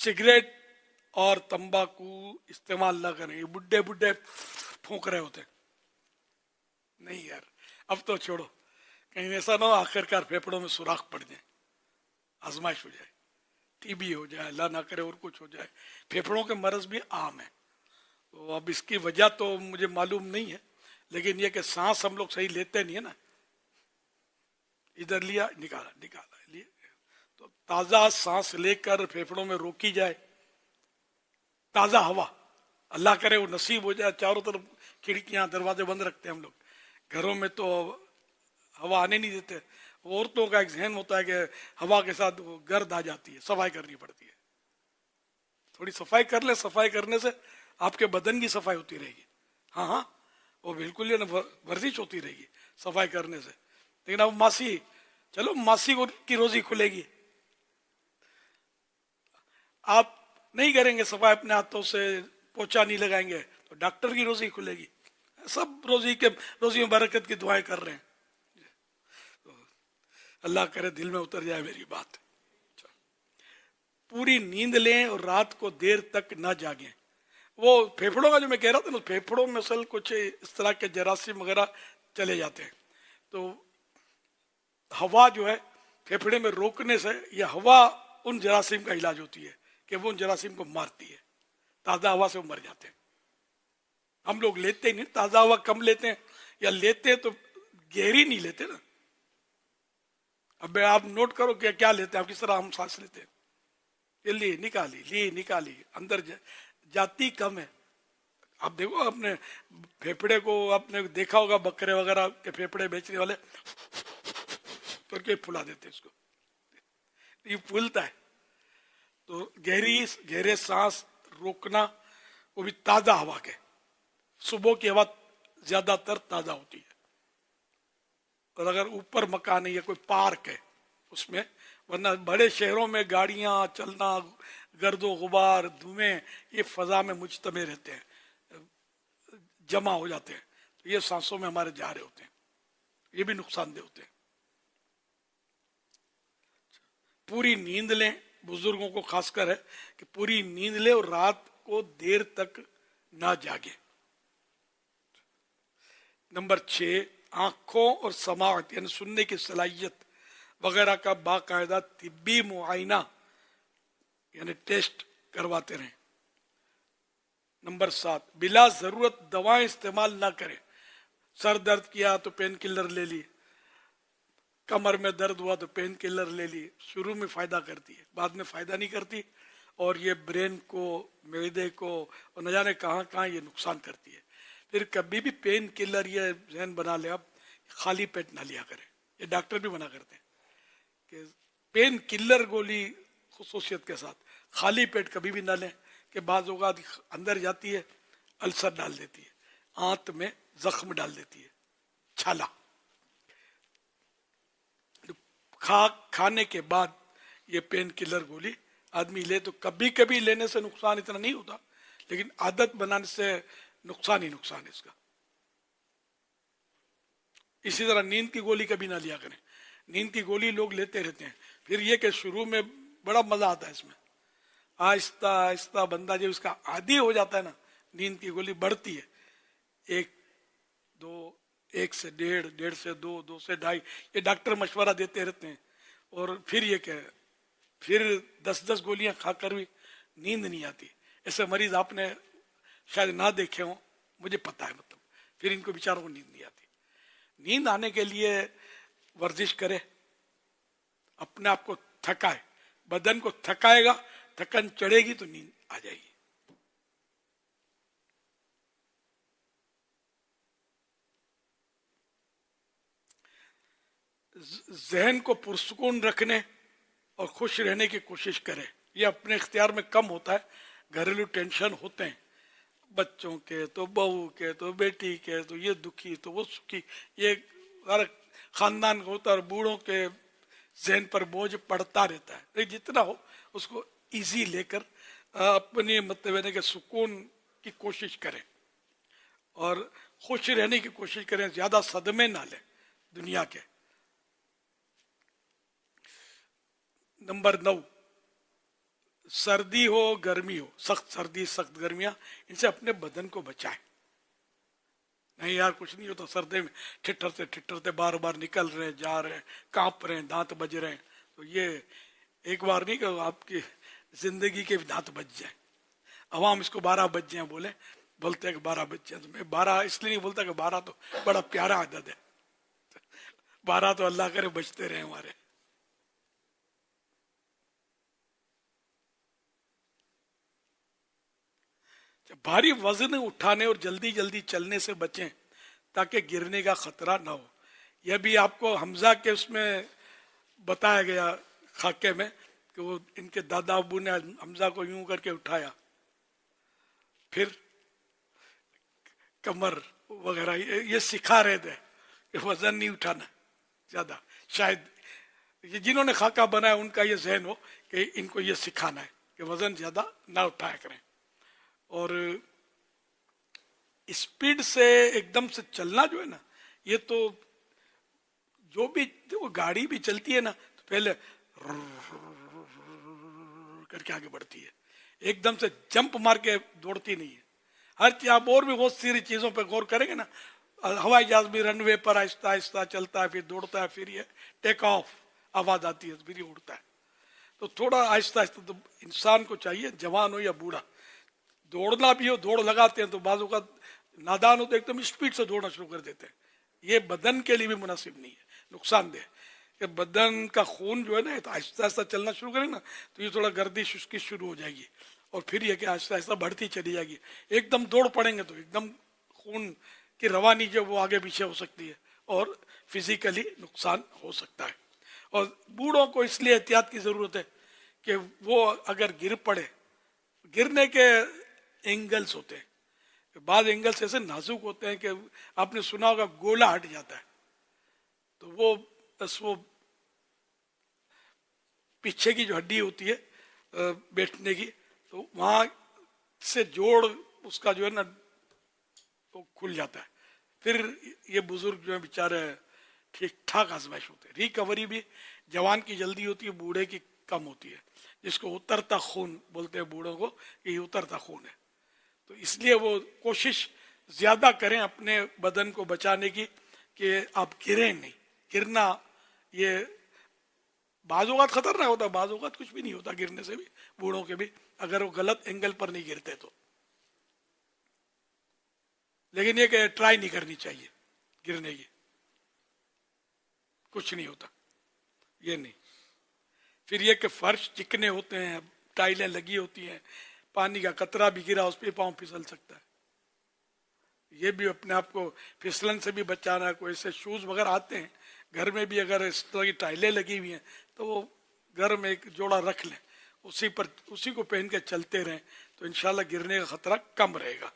Cigarette और तंबाकू इस्तेमाल ना करें। ये बुड्ढे बुड्ढे फूंक रहे होते, नहीं यार अब तो छोड़ो, कहीं ऐसा ना हो आखिरकार फेफड़ों में सुराख पड़ जाए, आजमाइश हो जाए, टीबी हो जाए, अल्लाह ना करे और कुछ हो जाए। फेफड़ों के मरज भी आम है। तो अब इसकी वजह तो मुझे मालूम नहीं है, लेकिन ये कि सांस हम लोग सही लेते नहीं है ना, इधर लिया निकाला निकाला लिए, तो ताज़ा सांस लेकर फेफड़ों में रोकी जाए, ताज़ा हवा, अल्लाह करे वो नसीब हो जाए। चारों तरफ खिड़कियां दरवाजे बंद रखते हैं हम लोग, घरों में तो हवा आने नहीं देते। औरतों का एक जहन होता है कि हवा के साथ वो गर्द आ जाती है, सफाई करनी पड़ती है। थोड़ी सफाई कर ले, सफाई करने से आपके बदन की सफाई होती रहेगी। हाँ हाँ, वो बिल्कुल ये वर्जिश होती रहेगी सफाई करने से। लेकिन अब मासी, चलो मासी को की रोजी खुलेगी, आप नहीं करेंगे सफाई अपने हाथों से, पोछा नहीं लगाएंगे तो डॉक्टर की रोजी खुलेगी। सब रोजी में बरकत की दुआएं कर रहे हैं। अल्लाह करे दिल में उतर जाए मेरी बात। पूरी नींद लें और रात को देर तक ना जागें। वो फेफड़ों का जो मैं कह रहा था ना, फेफड़ों में असल कुछ इस तरह के जरासीम वगैरह चले जाते हैं, तो हवा जो है फेफड़े में रोकने से यह हवा उन जरासीम का इलाज होती है कि वो उन जरासीम को मारती है। ताज़ा हवा से वो मर जाते हैं। हम लोग लेते ही नहीं, ताज़ा हवा कम लेते हैं, या लेते हैं तो गहरी नहीं लेते ना। अब आप नोट करो कि क्या लेते हैं आप, किस तरह हम सांस लेते हैं, ये ली निकाली अंदर जाती कम है। आप देखो अपने फेफड़े को, आपने देखा होगा बकरे वगैरह के फेफड़े बेचने वाले करके फुला देते इसको, ये फूलता है। तो गहरे सांस रोकना, वो भी ताज़ा हवा के। सुबह की हवा ज्यादातर ताज़ा होती है, और अगर ऊपर मकान है या कोई पार्क है उसमें, वरना बड़े शहरों में गाड़ियां चलना, गर्दो गुबार धुएं, ये फजा में मुजतमे रहते हैं, जमा हो जाते हैं, तो ये सांसों में हमारे जा रहे होते हैं, ये भी नुकसानदेह होते हैं। पूरी नींद लें, बुजुर्गों को खासकर है कि पूरी नींद लें और रात को देर तक ना जागे। नंबर 6, आंखों और समाअत यानी सुनने की सलाहियत वगैरह का बाकायदा तिब्बी मुआयना यानी टेस्ट करवाते रहें। नंबर 7, बिला जरूरत दवाएं इस्तेमाल ना करें। सर दर्द किया तो पेन किलर ले ली, कमर में दर्द हुआ तो पेन किलर ले ली, शुरू में फायदा करती है, बाद में फायदा नहीं करती, और ये ब्रेन को, मैदे को, और न जाने कहाँ कहाँ ये नुकसान करती है। फिर कभी भी पेन किलर ये जहन बना ले आप, खाली पेट ना लिया करें। ये डॉक्टर भी मना करते हैं कि पेन किलर गोली खुसूसियत के साथ खाली पेट कभी भी ना लें, कि बाज़ औक़ात अंदर जाती है, अल्सर डाल देती है, आंत में जख्म डाल देती है, छाला। खाने के बाद ये पेन किलर गोली आदमी ले तो कभी कभी लेने से नुकसान इतना नहीं होता, लेकिन आदत बनाने से नुकसान ही नुकसान है इसका। इसी तरह नींद की गोली कभी ना लिया करें। नींद की गोली लोग लेते रहते हैं, फिर ये कि शुरू में बड़ा मजा आता है इसमें, आहिस्ता आहिस्ता बंदा जब इसका आदी हो जाता है ना, नींद की गोली बढ़ती है, 1 2 1 से 1.5, 1.5 से 2, 2 से 2.5, ये डॉक्टर मशवरा देते रहते हैं। और फिर ये क्या, फिर 10-10 गोलियां खाकर भी नींद नहीं आती। ऐसे मरीज आपने शायद ना देखे हो, मुझे पता है, मतलब फिर इनको बेचारों को नींद नहीं आती। नींद आने के लिए वर्जिश करे, अपने आप को थकाए, बदन को थकाएगा, थकन चढ़ेगी तो नींद आ जाएगी। जहन को पुरसुकून रखने और खुश रहने की कोशिश करें। ये अपने इख्तियार में कम होता है, घरेलू टेंशन होते हैं, बच्चों के तो बहू के तो बेटी के, तो ये दुखी तो वो सुखी, ये हर खानदान का होता है, और बूढ़ों के जहन पर बोझ पड़ता रहता है। लेकिन जितना हो उसको इजी लेकर अपने मतलब के सुकून की कोशिश करें और खुश रहने की कोशिश करें, ज्यादा सदमे ना लें दुनिया के। नंबर 9, सर्दी हो गर्मी हो, सख्त सर्दी सख्त गर्मियां, इनसे अपने बदन को बचाएं। नहीं यार कुछ नहीं होता, सर्दी में ठिठरते बार बार निकल रहे जा रहे, कांप रहे, दांत बज रहे हैं, तो ये एक बार नहीं कि आपकी जिंदगी के भी दांत बज जाए। अवाम इसको 12 बज जाए बोलते हैं कि 12 बज जाए, तो मैं 12 इसलिए नहीं बोलता कि 12 तो बड़ा प्यारा आदत है, 12 तो अल्लाह करे बजते रहे हमारे। भारी वजन उठाने और जल्दी जल्दी चलने से बचें ताकि गिरने का खतरा ना हो। यह भी आपको हमजा के उसमें बताया गया खाके में कि वो इनके दादा अबू ने हमजा को यूं करके उठाया, फिर कमर वगैरह ये सिखा रहे थे कि वजन नहीं उठाना ज्यादा। शायद ये जिन्होंने खाका बनाया उनका ये जहन हो कि इनको ये सिखाना है कि वजन ज्यादा ना उठाया करें। और स्पीड से एकदम से चलना जो है ना, ये तो जो भी वो गाड़ी भी चलती है ना तो पहले करके आगे बढ़ती है, एकदम से जंप मार के दौड़ती नहीं है। हर चीज आप और भी बहुत सारी चीजों पर गौर करेंगे ना, हवाई जहाज भी रनवे पर आहिस्ता आहिस्ता चलता है, फिर दौड़ता है, फिर ये टेक ऑफ आवाज आती है, फिर ये उड़ता है। तो थोड़ा आहिस्ता आहिस्ता तो इंसान को चाहिए, जवान हो या बूढ़ा, दौड़ना भी हो, दौड़ लगाते हैं तो बाजू का नादान हो तो एकदम स्पीड से दौड़ना शुरू कर देते हैं। ये बदन के लिए भी मुनासिब नहीं है, नुकसानदेह। कि बदन का खून जो है ना तो आहिस्ता आहिस्ता चलना शुरू करें ना तो ये थोड़ा गर्दिश उसकी शुरू हो जाएगी, और फिर ये कि आहिस्ता आहिस्ता बढ़ती चली जाएगी। एकदम दौड़ पड़ेंगे तो एकदम खून की रवानी जो वो आगे पीछे हो सकती है और फिजिकली नुकसान हो सकता है। और बूढ़ों को इसलिए एहतियात की जरूरत है कि वो अगर गिर पड़े, गिरने के एंगल्स होते हैं, बाद एंगल्स ऐसे नाजुक होते हैं कि आपने सुना होगा गोला हट जाता है, तो वो बस वो पीछे की जो हड्डी होती है बैठने की, तो वहां से जोड़ उसका जो है ना वो खुल जाता है। फिर ये बुजुर्ग जो है बेचारे ठीक ठाक आजमाइश होते हैं। रिकवरी भी जवान की जल्दी होती है, बूढ़े की कम होती है, जिसको उतरता खून बोलते हैं बूढ़ों को, ये उतरता खून है। तो इसलिए वो कोशिश ज्यादा करें अपने बदन को बचाने की कि आप गिरें नहीं। गिरना ये बाजूकात खतरनाक होता है, बाजूकात कुछ भी नहीं होता गिरने से भी, बूढ़ों के भी, अगर वो गलत एंगल पर नहीं गिरते तो। लेकिन ये कि ट्राई नहीं करनी चाहिए गिरने की, कुछ नहीं होता ये नहीं। फिर ये कि फर्श चिकने होते हैं, टाइलें लगी होती हैं, पानी का कतरा भी गिरा उस पर पांव फिसल सकता है। ये भी अपने आप को फिसलन से भी बचाना है। कोई ऐसे शूज वगैरह आते हैं घर में भी, अगर इस तरह की टाइलें लगी हुई हैं तो वो घर में एक जोड़ा रख लें, उसी को पहन के चलते रहें तो इंशाल्लाह गिरने का खतरा कम रहेगा।